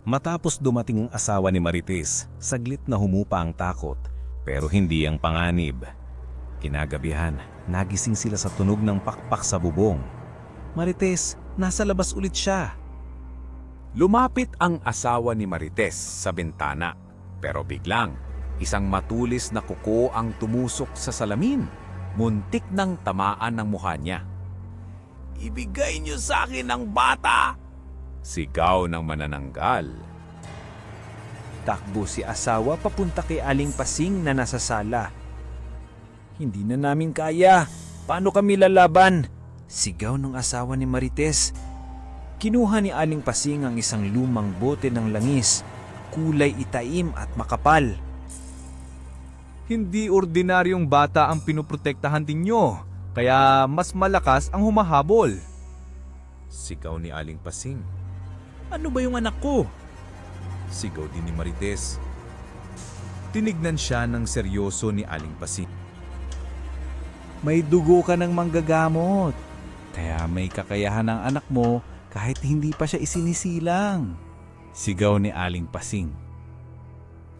Matapos dumating ang asawa ni Marites, saglit na humupa ang takot, pero hindi ang panganib. Kinagabihan, nagising sila sa tunog ng pakpak sa bubong. Marites, nasa labas ulit siya. Lumapit ang asawa ni Marites sa bintana, pero biglang isang matulis na kuko ang tumusok sa salamin. Muntik nang tamaan ng mukha niya. "Ibigay niyo sa akin ang bata!" Sigaw ng manananggal. Takbo si asawa papunta kay Aling Pasing na nasa sala. "Hindi na namin kaya. Paano kami lalaban?" Sigaw ng asawa ni Marites. Kinuha ni Aling Pasing ang isang lumang bote ng langis, kulay itaim at makapal. Hindi ordinaryong bata ang pinoprotektahan ninyo, kaya mas malakas ang humahabol. Sigaw ni Aling Pasing. "Ano ba yung anak ko?" Sigaw din ni Marites. Tinignan siya ng seryoso ni Aling Pasing. "May dugo ka ng manggagamot, kaya may kakayahan ang anak mo kahit hindi pa siya isinisilang." Sigaw ni Aling Pasing.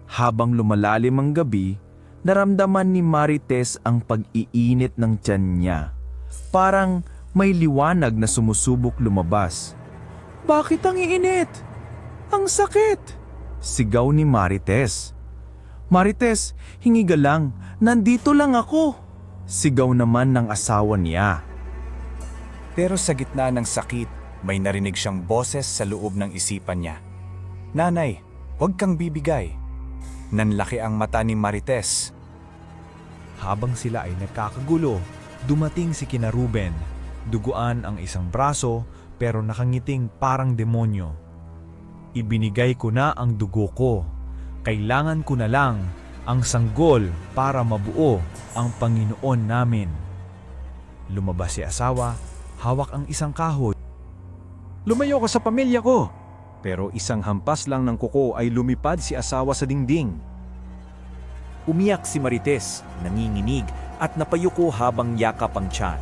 Habang lumalalim ang gabi, naramdaman ni Marites ang pag-iinit ng tiyan niya. Parang may liwanag na sumusubok lumabas. "Bakit ang iinit? Ang sakit!" Sigaw ni Marites. "Marites, hingi ka lang. Nandito lang ako." Sigaw naman ng asawa niya. Pero sa gitna ng sakit, may narinig siyang boses sa loob ng isipan niya. "Nanay, huwag kang bibigay." Nanlaki ang mata ni Marites. Habang sila ay nagkakagulo, dumating si kina Ruben. Duguan ang isang braso pero nakangiting parang demonyo. "Ibinigay ko na ang dugo ko. Kailangan ko na lang ang sanggol para mabuo ang Panginoon namin." Lumabas si asawa, hawak ang isang kahoy. "Lumayo ka sa pamilya ko!" Pero isang hampas lang ng kuko ay lumipad si asawa sa dingding. Umiyak si Marites, nanginginig at napayuko habang yakap ang tiyan.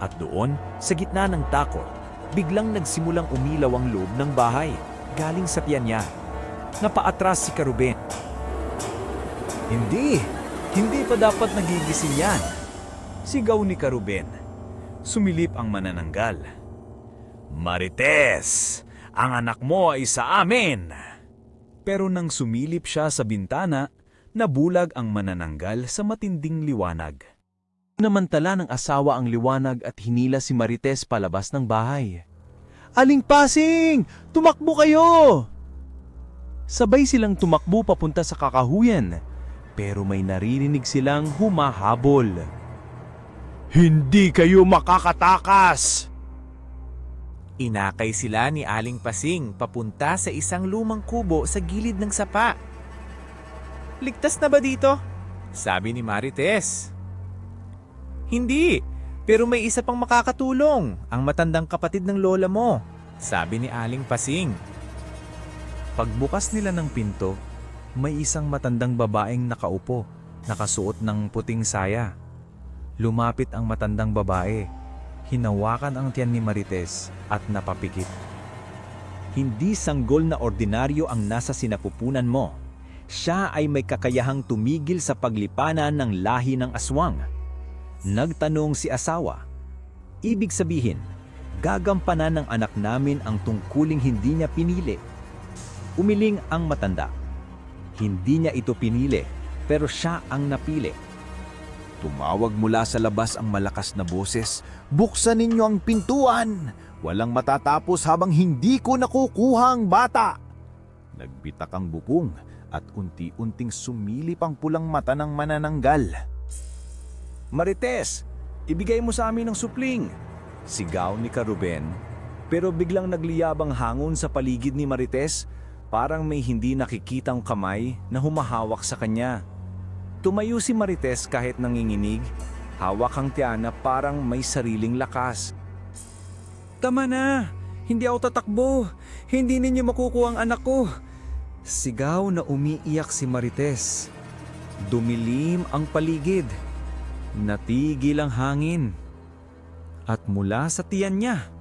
At doon, sa gitna ng takot, biglang nagsimulang umilaw ang loob ng bahay, galing sa tiyan niya. Napaatras si Karuben. Hindi pa dapat nagigising yan." Sigaw ni Karuben. Sumilip ang manananggal. "Marites, ang anak mo ay sa amin!" Pero nang sumilip siya sa bintana, nabulag ang manananggal sa matinding liwanag. Namantala ng asawa ang liwanag at hinila si Marites palabas ng bahay. "Aling Pasing! Tumakbo kayo!" Sabay silang tumakbo papunta sa kakahuyan, pero may naririnig silang humahabol. "Hindi kayo makakatakas!" Inakay sila ni Aling Pasing papunta sa isang lumang kubo sa gilid ng sapa. "Ligtas na ba dito?" sabi ni Marites. "Hindi, pero may isa pang makakatulong, ang matandang kapatid ng lola mo," sabi ni Aling Pasing. Pagbukas nila ng pinto, may isang matandang babaeng nakaupo, nakasuot ng puting saya. Lumapit ang matandang babae. Hinawakan ang tiyan ni Marites at napapikit. "Hindi sanggol na ordinaryo ang nasa sinapupunan mo. Siya ay may kakayahang tumigil sa paglipanan ng lahi ng aswang." Nagtanong si asawa. "Ibig sabihin, gagampanan ng anak namin ang tungkuling hindi niya pinili." Umiling ang matanda. Hindi niya ito pinili, pero siya ang napili. Tumawag mula sa labas ang malakas na boses. "Buksan ninyo ang pintuan! Walang matatapos habang hindi ko nakukuha ang bata!" Nagbitak ang bubong at unti-unting sumilip ang pulang mata ng manananggal. "Marites, ibigay mo sa amin ang supling!" Sigaw ni Karuben. Pero biglang nagliyab ang hangon sa paligid ni Marites, parang may hindi nakikitang kamay na humahawak sa kanya. Tumayo si Marites kahit nanginginig, hawak ang tiyan na parang may sariling lakas. "Tama na! Hindi ako tatakbo! Hindi ninyo makukuha ang anak ko!" Sigaw na umiiyak si Marites. Dumilim ang paligid. Natigil ang hangin. At mula sa tiyan niya,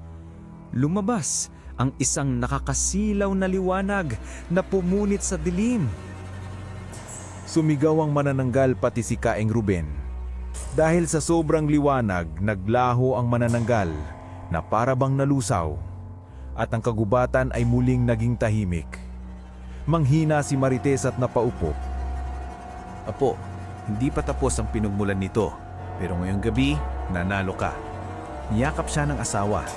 lumabas ang isang nakakasilaw na liwanag na pumunit sa dilim. Sumigaw ang manananggal pati si Kaeng Ruben. Dahil sa sobrang liwanag, naglaho ang manananggal na para bang nalusaw at ang kagubatan ay muling naging tahimik. Manghina si Marites at napaupo. Apo, hindi pa tapos ang pinugmulan nito, pero ngayong gabi, nanalo ka. Niyakap siya ng asawa.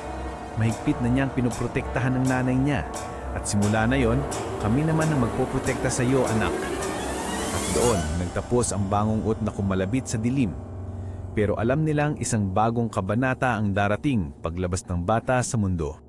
Mahigpit na niyang pinoprotektahan ng nanay niya. At simula na yon, kami naman ang magpoprotekta sa iyo, anak. At doon, nagtapos ang bangungot na kumalabit sa dilim. Pero alam nilang isang bagong kabanata ang darating paglabas ng bata sa mundo.